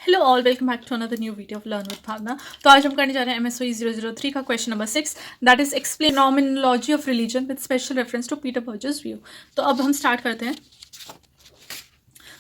Hello all, welcome back to another new video of learn with Bhavna. तो आज हम करने जा रहे हैं MSOE 003 का question number 6, that is explain nomenclature of religion with special reference to Peter Berger's view. तो अब हम स्टार्ट करते हैं।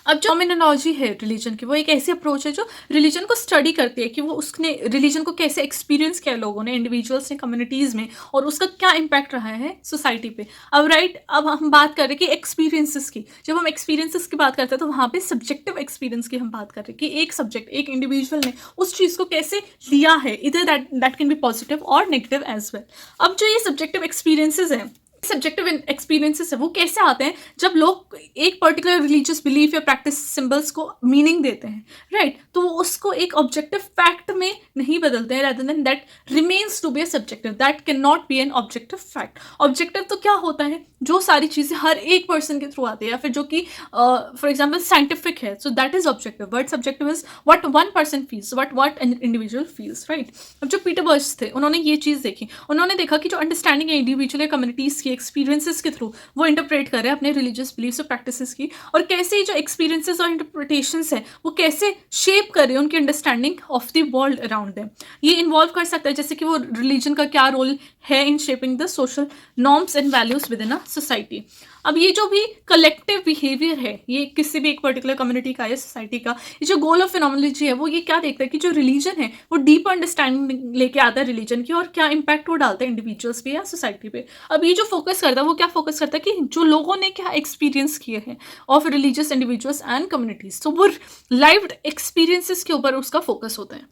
अब जो नॉमिनोलॉजी है रिलीजन की, वो एक ऐसी अप्रोच है जो रिलीजन को स्टडी करती है कि वो उसने रिलीजन को कैसे एक्सपीरियंस किया लोगों ने, इंडिविजुअल्स ने, कम्युनिटीज़ में, और उसका क्या इम्पैक्ट रहा है सोसाइटी पे। अब हम बात कर रहे हैं कि एक्सपीरियंसेस की। जब हम एक्सपीरियंसेस की बात करते हैं तो वहाँ पे सब्जेक्टिव एक्सपीरियंस की हम बात कर रहे हैं कि एक सब्जेक्ट, एक इंडिविजुअल ने उस चीज़ को कैसे लिया है, इधर दैट कैन बी पॉजिटिव और नेगेटिव एज वेल। अब जो ये सब्जेक्टिव एक्सपीरियंसेस हैं, सब्जेक्टिव एक्सपीरियंसेस है, वो कैसे आते हैं जब लोग एक पर्टिकुलर रिलीजियस बिलीफ या प्रैक्टिस सिंबल्स को मीनिंग देते हैं, राइट? तो वो उसको एक ऑब्जेक्टिव फैक्ट में नहीं बदलते हैं, rather than that remains to be a subjective, that can not be an objective fact. Objective तो क्या होता है? जो सारी चीज़ें हर एक पर्सन के थ्रू आती है, या फिर जो कि फॉर एग्जाम्पल साइंटिफिक है, so that is objective. But subjective is what one person feels, what an individual feels, right? अब जो पीटर बर्ज थे, उन्होंने ये चीज़ देखी, उन्होंने देखा कि जो अंडरस्टैंडिंग है इंडिविजुअल या कम्युनिटीज़ की एक्सपीरियंसेस के थ्रू, वो इंटरप्रेट कर रहे हैं अपने रिलीजियस बिलीफ्स और प्रैक्टिसेस की, और कैसे ये जो एक्सपीरियंसेस और इंटरप्रिटेशंस है वो कैसे शेप कर रहे हैं उनकी understanding of the world around them. ये इन्वॉल्व कर सकता है जैसे कि वो रिलीजन का क्या रोल है in shaping the social norms and values with in a society. अब ये जो भी कलेक्टिव बिहेवियर है, ये किसी भी एक पर्टिकुलर कम्युनिटी का या सोसाइटी का, ये जो गोल ऑफ फिनोमेनोलॉजी है वो ये क्या देखता है कि जो रिलीजन है वो डीप अंडरस्टैंडिंग लेके आता है रिलीजन की, और क्या इंपैक्ट वो डालता है इंडिविजुअल्स पे या सोसाइटी पे। अब ये जो फोकस करता है वो क्या फोकस करता है कि जो लोगों ने क्या एक्सपीरियंस किए हैं of religious individuals and communities, तो वो लाइव्ड एक्सपीरियंसेस के ऊपर उसका फोकस होता है।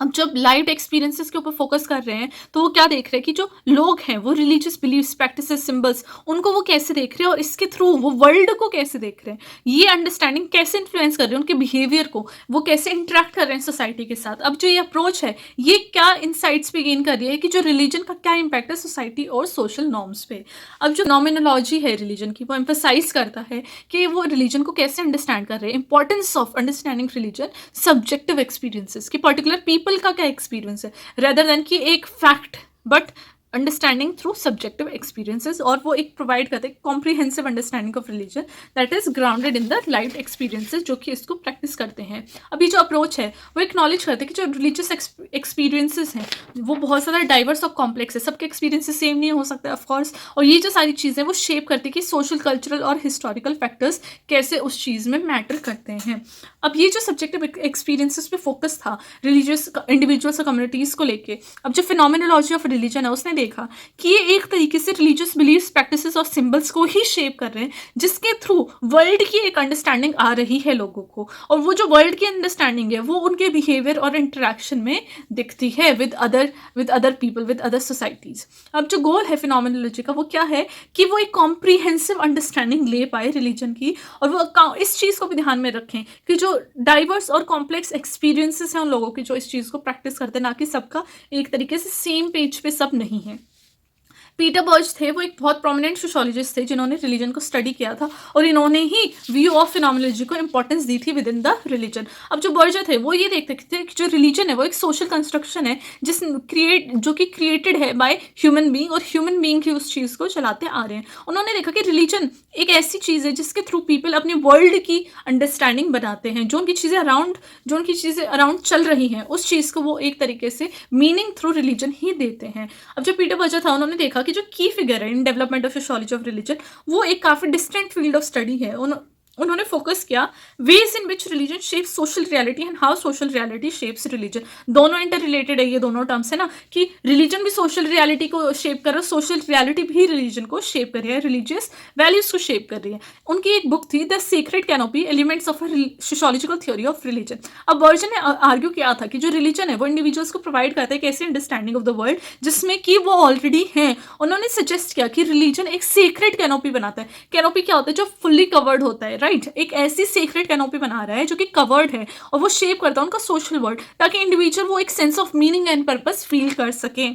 अब जब लाइव एक्सपीरियंसेस के ऊपर फोकस कर रहे हैं तो वो क्या देख रहे हैं कि जो लोग हैं वो रिलीजियस बिलीव्स, प्रैक्टिसेस, सिंबल्स, उनको वो कैसे देख रहे हैं और इसके थ्रू वो वर्ल्ड को कैसे देख रहे हैं, ये अंडरस्टैंडिंग कैसे इन्फ्लुएंस कर रहे हैं उनके बिहेवियर को, वो कैसे इंटरेक्ट कर रहे हैं सोसाइटी के साथ। अब जो ये अप्रोच है ये क्या इंसाइट्स पे गेन कर रही है कि जो रिलीजन का क्या इंपैक्ट है सोसाइटी और सोशल नॉर्म्स पे। अब जो नॉमिनोलॉजी है रिलीजन की, वो एम्फेसाइज करता है कि वो रिलीजन को कैसे अंडरस्टैंड कर रहे हैं, importance of understanding religion subjective experiences की, पर्टिकुलर पीपल का क्या एक्सपीरियंस है, रेदर देन कि एक fact, but understanding through subjective experiences. और वो एक प्रोवाइड करते हैं comprehensive understanding of religion that is grounded in the live experiences, जो कि इसको प्रैक्टिस करते हैं। अभी जो अप्रोच है वो एक्नॉलेज करते हैं कि जो रिलीजियस एक्सपीरियंसेस हैं वो बहुत ज़्यादा डाइवर्स और कॉम्प्लेक्स है, सबके एक्सपीरियंसेस सेम नहीं हो सकते ऑफकोर्स, और ये जो सारी चीज़ें वो शेप करती है कि सोशल, कल्चरल और हिस्टोरिकल फैक्टर्स कैसे उस चीज़ में मैटर करते हैं। अब ये जो सब्जेक्टिव एक्सपीरियंसेस पे फोकस था रिलीजियस इंडिविजुअल्स और कम्युनिटीज़ को लेके, अब जो फिनोमेनोलॉजी ऑफ रिलीजन है उसने देखा कि ये एक तरीके से रिलीजियस बिलीव्स, प्रैक्टिसेस और सिंबल्स को ही शेप कर रहे हैं, जिसके थ्रू वर्ल्ड की एक अंडरस्टैंडिंग आ रही है लोगों को, और वो जो वर्ल्ड की अंडरस्टैंडिंग है वो उनके बिहेवियर और इंटरेक्शन में दिखती है with other people, with other societies. अब जो गोल है फिनोमेनोलॉजी का वो क्या है कि वो एक कॉम्प्रिहेंसिव अंडरस्टैंडिंग ले पाए रिलीजन की, और वो इस चीज़ को भी ध्यान में रखें कि जो डाइवर्स और कॉम्प्लेक्स एक्सपीरियंसेस हैं उन लोगों की जो इस चीज़ को प्रैक्टिस करते हैं, ना कि सबका एक तरीके से सेम पेज पे सब नहीं है। पीटर बर्ज थे, वो एक बहुत प्रोमिनेंट सोशोलॉजिस्ट थे जिन्होंने रिलीजन को स्टडी किया था, और इन्होंने ही व्यू ऑफ फिनोमेनोलॉजी को इंपॉर्टेंस दी थी विद इन द रिलीजन। अब जो बर्ज थे वो ये देखते थे कि जो रिलीजन है वो एक सोशल कंस्ट्रक्शन है जो कि क्रिएटेड है बाय ह्यूमन बीइंग, और ह्यूमन बीइंग ही उस चीज़ को चलाते आ रहे हैं। उन्होंने देखा कि रिलीजन एक ऐसी चीज़ है जिसके थ्रू पीपल अपने वर्ल्ड की अंडरस्टैंडिंग बनाते हैं, जो उनकी चीज़ें अराउंड चल रही हैं उस चीज़ को वो एक तरीके से मीनिंग थ्रू रिलीजन ही देते हैं। अब जो पीटर बर्ज था उन्होंने देखा कि जो की फिगर है in development of sociology of religion, वो एक काफ़ी डिस्टेंट फील्ड ऑफ स्टडी है। उन्होंने फोकस किया veg in which religion shape social reality and how social reality shapes religion. दोनों इंटर रिलेटेड है, ये दोनों टर्म्स है ना, कि रिलीजन भी सोशल रियलिटी को शेप कर रहा है, सोशल रियलिटी भी रिलीजन को शेप कर रही है, रिलीजियस वैल्यूज को शेप कर रही है। उनकी एक बुक थी the secret canopy elements of sociological theory of religion. अब बर्जन ने आर्ग्यू किया था कि जो रिलीजन है वो इंडिविजुअल्स को प्रोवाइड करता है एक ऐसी अंडरस्टैंडिंग ऑफ द वर्ल्ड जिसमें कि वो ऑलरेडी हैं। उन्होंने सजेस्ट किया कि रिलीजन एक सीक्रेट कैनोपी बनाता है। कैनोपी क्या होता है? जो फुल्ली कवर्ड होता है, राइट? एक ऐसी सीक्रेट कैनोपी बना रहा है जो कि कवर्ड है, और वो शेप करता है उनका सोशल वर्ल्ड, ताकि इंडिविजुअल वो एक sense of meaning and purpose feel कर सके।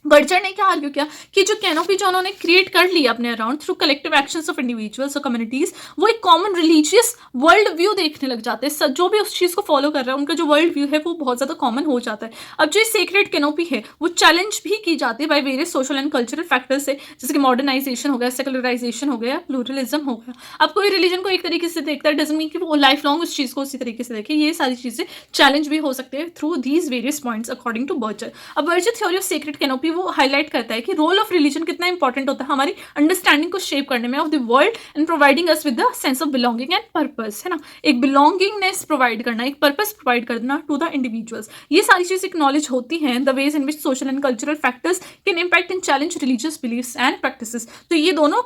बर्जर ने क्या आर्ग्यू किया कि जो कैनोपी जो उन्होंने क्रिएट कर लिया अपने around through collective actions of individuals और कम्युनिटीज, वो एक कॉमन रिलीजियस वर्ल्ड व्यू देखने लग जाते हैं। जो भी उस चीज़ को फॉलो कर रहा है उनका जो वर्ल्ड व्यू है वो बहुत ज़्यादा कॉमन हो जाता है। अब जो सेक्रेट कैनोपी है वो चैलेंज भी की जाती है by various social and cultural factors से, जैसे कि मॉडर्नाइजेशन हो गया, सेकुलराइजेशन हो गया, प्लूरलिज्म हो गया। अब कोई रिलीजन को एक तरीके से देखता है डजंट मीन कि वो लाइफ लॉन्ग उस चीज़ को उसी तरीके से देखे। ये सारी चीज़ें चैलेंज भी हो सकते हैं through these various points according to Berger. अब Berger theory of sacred canopy वो हाईलाइट करता है कि रोल ऑफ रिलीजन कितना इंपॉर्टेंट होता है हमारी अंडरस्टैंडिंग को शेप करने में of the world and providing us with the sense of belonging and purpose, है ना। एक बिलोंगिंगनेस प्रोवाइड करना, एक पर्पस प्रोवाइड करना टू द इंडिविजुअल्स। ये सारी चीज़ एक्नॉलेज होती हैं the ways in which social and cultural factors can impact and challenge religious beliefs and practices. तो ये दोनों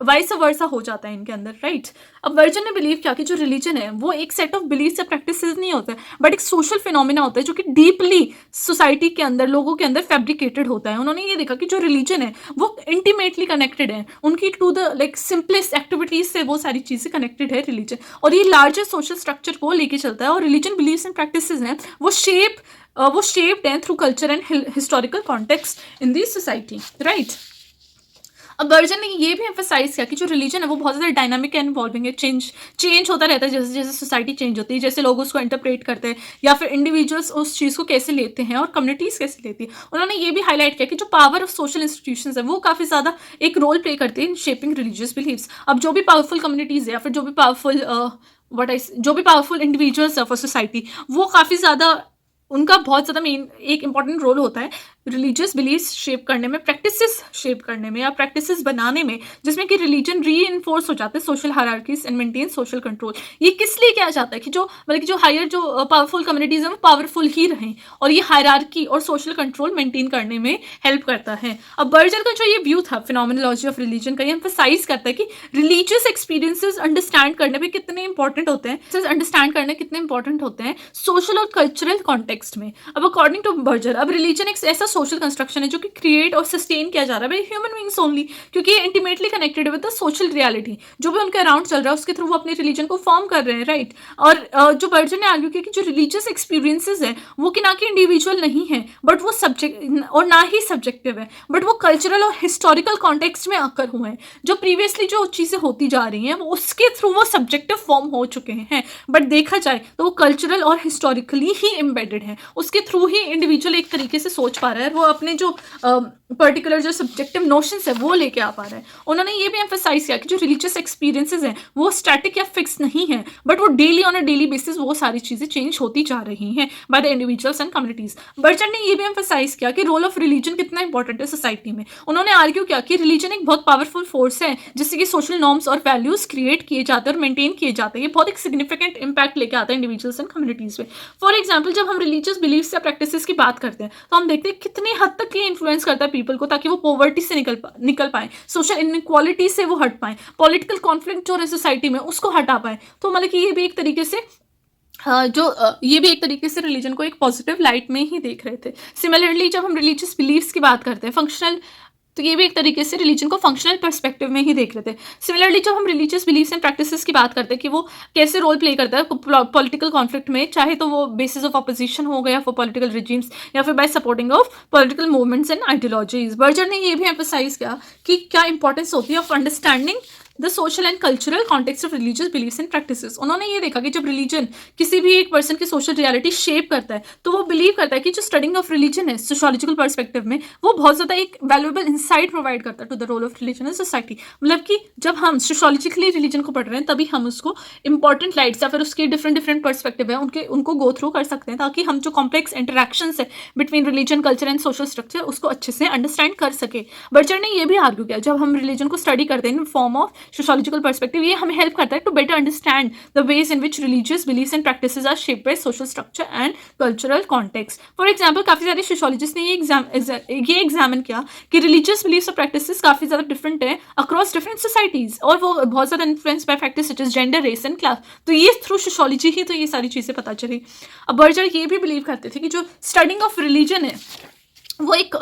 वाइस वर्सा हो जाता है इनके अंदर, राइट। अब वर्जन ने बिलीव किया कि जो रिलीजन है वो एक सेट ऑफ बिलीफ्स या प्रैक्टिसेस नहीं होता है, बट एक सोशल फिनोमिना होता है जो कि डीपली सोसाइटी के अंदर, लोगों के अंदर फैब्रिकेटेड होता है। उन्होंने ये देखा कि जो रिलीजन है वो इंटीमेटली कनेक्टेड है उनकी टू द सिंपलेस्ट एक्टिविटीज से, वो सारी चीज़ें कनेक्टेड है रिलीजन, और ये लार्जर सोशल स्ट्रक्चर को लेके चलता है। और रिलीजन बिलीव्स एंड प्रैक्टिसेस हैं वो शेप्ड हैं through culture and historical context in the society, right. अब बर्जन ने ये भी एम्फेसाइज किया कि जो रिलीजन है वो बहुत ज़्यादा डायनामिक एंड इन्वॉल्विंग है, चेंज होता रहता है जैसे जैसे सोसाइटी चेंज होती है, जैसे लोग उसको इंटरप्रेट करते हैं या फिर इंडिविजुअल्स उस चीज़ को कैसे लेते हैं और कम्युनिटीज़ कैसे लेती है। उन्होंने ये भी हाईलाइट किया कि जो पावर ऑफ सोशल इंस्टीट्यूशंस है वो काफ़ी ज़्यादा एक रोल प्ले करती है इन शेपिंग रिलीजियस बिलीव्स। अब जो भी पावरफुल कम्युनिटीज़ है या फिर जो भी पावरफुल इंडिविजुअल्स है फॉर सोसाइटी, वो काफ़ी ज़्यादा, उनका बहुत ज़्यादा मेन एक इंपॉर्टेंट रोल होता है रिलीजियस बिलीव्स शेप करने में, प्रैक्टिसेस शेप करने में या प्रैक्टिसेस बनाने में, जिसमें कि रिलीजन री-इन्फोर्स हो जाते हैं social hierarchies and maintain social control. ये किस लिए किया जाता है कि जो मतलब कि जो हायर जो पावरफुल कम्युनिटीज़ हैं वो पावरफुल ही रहें और ये हायरार्की और सोशल कंट्रोल मेंटेन करने में हेल्प करता है। अब बर्जर का जो ये व्यू था फिनोमिनोलॉजी ऑफ रिलीजन का, ये एम्फसाइज करता है कि रिलीजियस एक्सपीरियंसेस अंडरस्टैंड करने में कितने इंपॉर्टेंट होते हैं, अंडरस्टैंड करने कितने इंपॉर्टेंट होते हैं सोशल और कल्चरल कॉन्टेक्स्ट में। अब अकॉर्डिंग टू बर्जर, अब रिलीजन एक ऐसा सोशल कंस्ट्रक्शन है जो कि क्रिएट और सस्टेन किया जा रहा है बाय ह्यूमन बीइंग्स ओनली, क्योंकि ये intimately connected with the social reality जो भी उनके अराउंड चल रहा है उसके थ्रू वो अपने रिलीजन को फॉर्म कर रहे हैं, राइट। और जो बर्जर ने आर्ग्यू किया कि जो रिलीजियस एक्सपीरियंसेस है वो कि ना कि इंडिविजुअल नहीं है बट वो सब्जेक्ट और ना ही सब्जेक्टिव है, बट वो कल्चरल और हिस्टोरिकल कॉन्टेक्स्ट में आकर हुए हैं। जो प्रीवियसली जो चीज़ें होती जा रही हैं वो उसके थ्रू वो सब्जेक्टिव फॉर्म हो चुके हैं, बट देखा जाए तो वो कल्चरल और हिस्टोरिकली ही एम्बेडेड है, उसके थ्रू ही इंडिविजुअल एक तरीके से सोच पा रहा है, वो अपने जो पर्टिकुलर जो सब्जेक्टिव नोशंस है वो लेके आ पा रहा है। उन्होंने ये भी एम्फसाइज किया कि जो रिलीजियस एक्सपीरियंसेस हैं वो स्टैटिक या फिक्स नहीं है, बट वो daily on a daily basis वो सारी चीज़ें चेंज होती जा रही हैं by the individuals and communities. Berger ने ये भी एम्फसाइज किया कि रोल ऑफ रिलीजन कितना इंपॉर्टेंट है सोसाइटी में। उन्होंने आर्ग्यू किया कि रिलीजन एक बहुत पावरफुल फोर्स है जिससे कि सोशल नॉर्म्स और वैल्यूज क्रिएट किए जाते हैं और मेंटेन किए जाते हैं। ये बहुत एक सिग्निफिकेंट इंपैक्ट लेके आता है इंडिविजुअल्स एंड कम्युनिटीज़ में। फॉर एग्जाम्पल, जब हम रिलीजियस बिलीव्स या प्रैक्टिसेस की बात करते हैं तो हम देखते हैं कितनी हद तक ये इन्फ्लुएंस करता है पीपल को, ताकि वो पॉवर्टी से निकल पाए, सोशल इनइक्वालिटी से वो हट पाए, पॉलिटिकल कॉन्फ्लिक्ट जो है सोसाइटी में उसको हटा पाए। तो मतलब कि ये भी एक तरीके से ये भी एक तरीके से रिलीजन को एक पॉजिटिव लाइट में ही देख रहे थे। सिमिलरली जब हम रिलीजियस बिलीव्स की बात करते हैं फंक्शनल, तो ये भी एक तरीके से रिलीजन को फंक्शनल पर्सपेक्टिव में ही देख रहे थे। सिमिलरली जब हम रिलीजियस बिलीव्स एंड प्रैक्टिसेस की बात करते हैं कि वो कैसे रोल प्ले करता है पॉलिटिकल कॉन्फ्लिक्ट में, चाहे तो वो बेसिस ऑफ अपोजिशन हो गया फॉर पॉलिटिकल रिजीम्स या फिर bye supporting of political movements and ideologies. Berger ने ये भी एम्फसाइज किया कि क्या इंपॉर्टेंस होती है of understanding the social and cultural context of religious beliefs and practices. उन्होंने ये देखा कि जब रिलीजन किसी भी एक पर्सन की सोशल रियलिटी शेप करता है तो वो बिलीव करता है कि जो स्टडिंग ऑफ रिलीजन है सोशोलॉजिकल पर्सपेक्टिव में वो बहुत ज़्यादा एक वैल्यूएबल इंसाइट प्रोवाइड करता है to the role of religion in society. मतलब कि जब हम सोशोलॉजिकली रिलीजन को पढ़ रहे हैं तभी हम उसको इंपॉर्टेंट लाइट्स या फिर उसके डिफरेंट पर्सपेक्टिव है उनको गो थ्रू कर सकते हैं, ताकि हम जो कॉम्प्लेक्स इंटरेक्शंस है between religion, culture and social structure उसको अच्छे से अंडरस्टैंड कर सके। बर्जर ने ये भी आर्ग्यू किया जब हम रिलीजन को स्टडी करते हैं in form of sociological perspective, ये हमें हेल्प करता है to better understand the ways in which religious beliefs and practices are shaped by social structure and cultural context. For example, काफ़ी सारे सोशोलॉजिस्ट ने ये एग्जामिन किया कि रिलीजियस बिलीव्स और प्रैक्टिसेस काफ़ी ज़्यादा डिफरेंट है अक्रॉस डिफरेंट सोसाइटीज़ और वो बहुत ज़्यादा influence by factors such as gender, race and class. तो ये थ्रू सोशोलॉजी ही तो ये सारी चीज़ें पता चली। अब बर्जर ये भी बिलीव करते थे कि जो स्टडिंग ऑफ रिलीजन है वो एक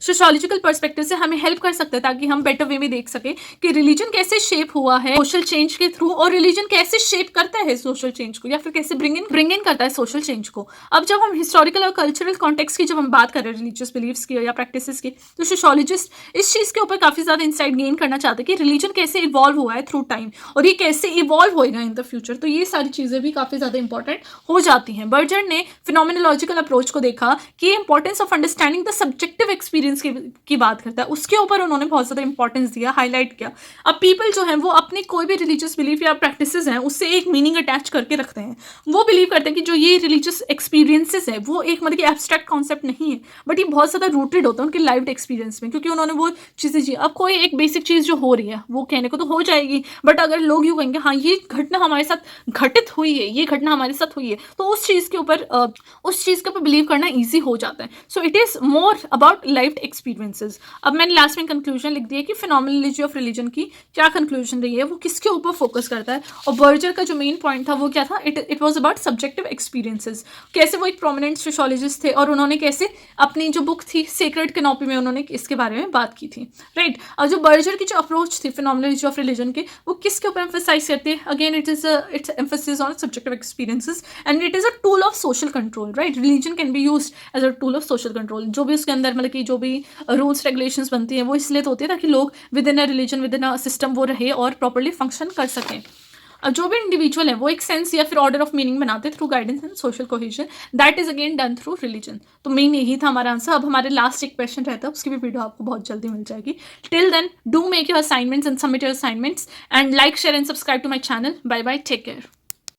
सोशियोलॉजिकल पर्सपेक्टिव से हमें हेल्प कर सकता है ताकि हम बेटर वे में देख सकें कि रिलीजन कैसे शेप हुआ है सोशल चेंज के थ्रू, और रिलीजन कैसे शेप करता है सोशल चेंज को, या फिर कैसे ब्रिंग इन करता है सोशल चेंज को। अब जब हम हिस्टोरिकल और कल्चरल कॉन्टेक्स्ट की जब हम बात कर रहे हैं रिलीजियस बिलीव्स की या प्रैक्टिसेस की, तो सोशियोलॉजिस्ट इस चीज़ के ऊपर काफ़ी ज़्यादा इंसाइट गेन करना चाहते हैं कि रिलीजन कैसे इवॉल्व हुआ है थ्रू टाइम और ये कैसे इवॉल्व होएगा इन द फ्यूचर। तो ये सारी चीज़ें भी काफ़ी ज़्यादा इंपॉर्टेंट हो जाती हैं। बर्जर ने फिनोमिनोलॉजिकल अप्रोच को देखा कि importance of understanding the subjective experience की बात करता है, उसके ऊपर उन्होंने बहुत ज़्यादा इंपॉर्टेंस दिया, हाईलाइट किया। अब पीपल जो है वो अपनी कोई भी रिलीजियस बिलीफ या प्रैक्टिसेस हैं उससे एक मीनिंग अटैच करके रखते हैं। वो बिलीव करते हैं कि जो ये रिलीजियस एक्सपीरियंसेस है वो एक मतलब कि एब्स्ट्रैक्ट कॉन्सेप्ट नहीं है, बट ये बहुत ज़्यादा रूटेड होता है उनके लाइव एक्सपीरियंस में, क्योंकि उन्होंने वो चीज़ें जी। अब कोई एक बेसिक चीज़ जो हो रही है वो कहने को तो हो जाएगी, बट अगर लोग यूँ कहेंगे हाँ ये घटना हमारे साथ घटित हुई है, ये घटना हमारे साथ हुई है, तो उस चीज़ के ऊपर बिलीव करना ईजी हो जाता है। So it is more about life experiences. अब मैंने लास्ट में कंक्लूजन लिख दिया कि फिनोमिनोलॉजी ऑफ रिलीजन की क्या कंक्लूजन रही है, वो किसके ऊपर फोकस करता है। और बर्जर का जो मेन पॉइंट था वो क्या था, it was about subjective experiences. कैसे वो एक प्रोमिनेंट सोशियोलॉजिस्ट थे और उन्होंने कैसे अपनी जो बुक थी सेक्रेड कैनोपी में उन्होंने इसके बारे में बात की थी, राइट। और जो बर्जर की जो अप्रोच थी फिनोमिनोलॉजी ऑफ रिलीजन की, वो किसके ऊपर एम्फसाइज करती है, again it's emphasis on subjective experiences and it is a tool of social control, right. Religion can be used as a tool of social control. जो भी उसके अंदर मतलब कि जो भी रूल्स रेगुलेशंस बनती हैं वो इसलिए तो होती है ताकि लोग with in a religion with in a system वो रहे और प्रॉपर्ली फंक्शन कर सकें। अब जो भी इंडिविजुअल है वो एक सेंस या फिर ऑर्डर ऑफ मीनिंग बनाते हैं through guidance and social cohesion, that is again done through religion. तो मेन यही था हमारा आंसर। अब हमारे लास्ट एक क्वेश्चन रहता है, उसकी भी वीडियो आपको बहुत जल्दी मिल जाएगी। Till then do make your assignments and submit your assignments and like share and subscribe to my channel. Bye bye, take care.